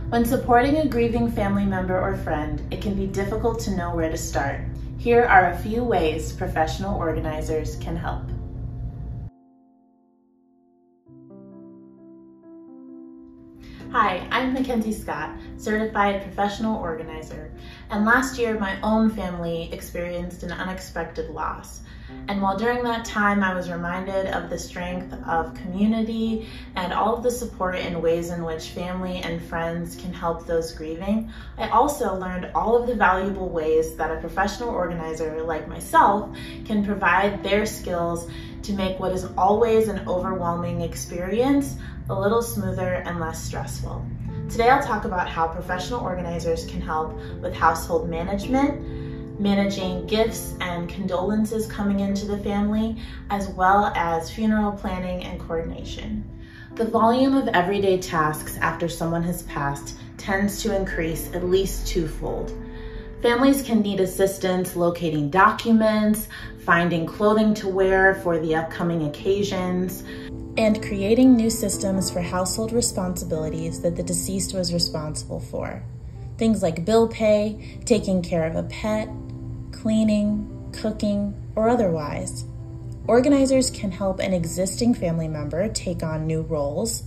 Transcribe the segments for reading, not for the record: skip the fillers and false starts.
When supporting a grieving family member or friend, it can be difficult to know where to start. Here are a few ways professional organizers can help. Hi, I'm Mackenzie Scott, certified professional organizer, and last year my own family experienced an unexpected loss. And while during that time I was reminded of the strength of community and all of the support and ways in which family and friends can help those grieving, I also learned all of the valuable ways that a professional organizer like myself can provide their skills to make what is always an overwhelming experience a little smoother and less stressful. Today I'll talk about how professional organizers can help with household management, managing gifts and condolences coming into the family, as well as funeral planning and coordination. The volume of everyday tasks after someone has passed tends to increase at least twofold. Families can need assistance locating documents, finding clothing to wear for the upcoming occasions, and creating new systems for household responsibilities that the deceased was responsible for. Things like bill pay, taking care of a pet, cleaning, cooking, or otherwise. Organizers can help an existing family member take on new roles.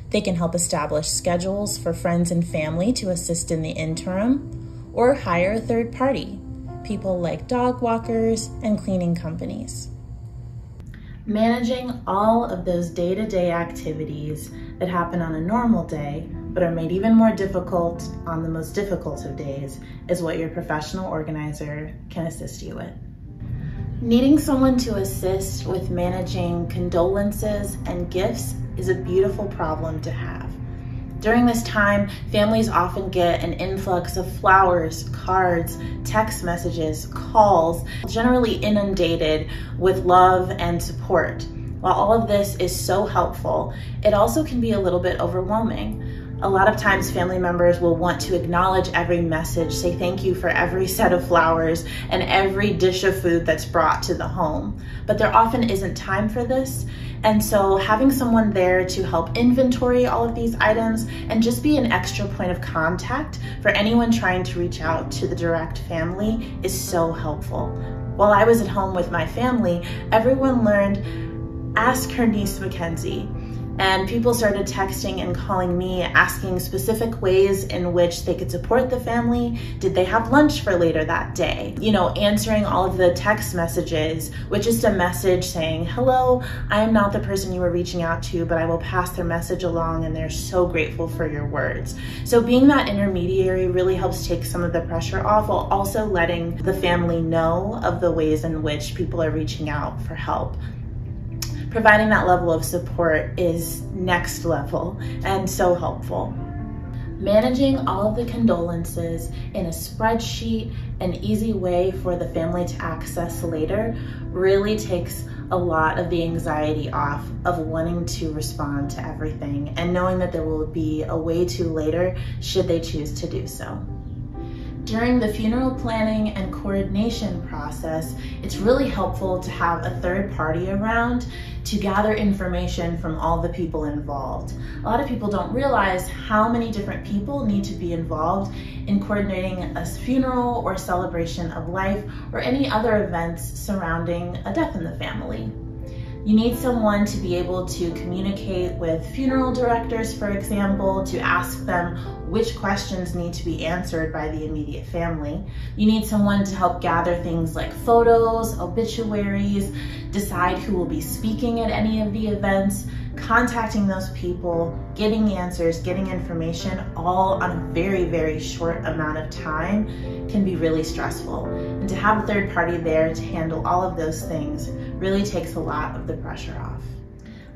They can help establish schedules for friends and family to assist in the interim, or hire a third party, people like dog walkers and cleaning companies. Managing all of those day-to-day activities that happen on a normal day, but are made even more difficult on the most difficult of days, is what your professional organizer can assist you with. Needing someone to assist with managing condolences and gifts is a beautiful problem to have. During this time, families often get an influx of flowers, cards, text messages, calls, generally inundated with love and support. While all of this is so helpful, it also can be a little bit overwhelming. A lot of times family members will want to acknowledge every message, say thank you for every set of flowers and every dish of food that's brought to the home. But there often isn't time for this. And so having someone there to help inventory all of these items and just be an extra point of contact for anyone trying to reach out to the direct family is so helpful. While I was at home with my family, everyone learned, ask her niece Mackenzie. And people started texting and calling me, asking specific ways in which they could support the family. Did they have lunch for later that day? You know, answering all of the text messages with just a message saying, hello, I am not the person you were reaching out to, but I will pass their message along and they're so grateful for your words. So being that intermediary really helps take some of the pressure off, while also letting the family know of the ways in which people are reaching out for help. Providing that level of support is next level and so helpful. Managing all of the condolences in a spreadsheet, an easy way for the family to access later, really takes a lot of the anxiety off of wanting to respond to everything and knowing that there will be a way to later should they choose to do so. During the funeral planning and coordination process, it's really helpful to have a third party around to gather information from all the people involved. A lot of people don't realize how many different people need to be involved in coordinating a funeral or celebration of life or any other events surrounding a death in the family. You need someone to be able to communicate with funeral directors, for example, to ask them which questions need to be answered by the immediate family. You need someone to help gather things like photos, obituaries, decide who will be speaking at any of the events, contacting those people, getting answers, getting information, all on a very, very short amount of time can be really stressful. And to have a third party there to handle all of those things really takes a lot of the pressure off.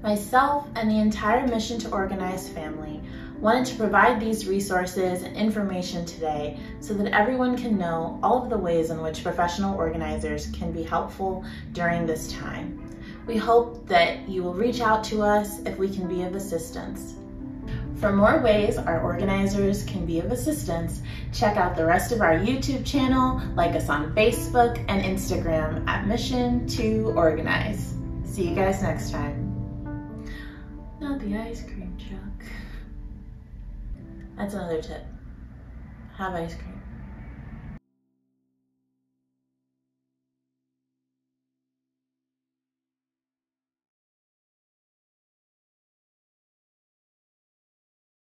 Myself and the entire Mission to Organize family wanted to provide these resources and information today so that everyone can know all of the ways in which professional organizers can be helpful during this time. We hope that you will reach out to us if we can be of assistance. For more ways our organizers can be of assistance, check out the rest of our YouTube channel, like us on Facebook and Instagram at Mission to Organize. See you guys next time. Not the ice cream truck. That's another tip. Have ice cream.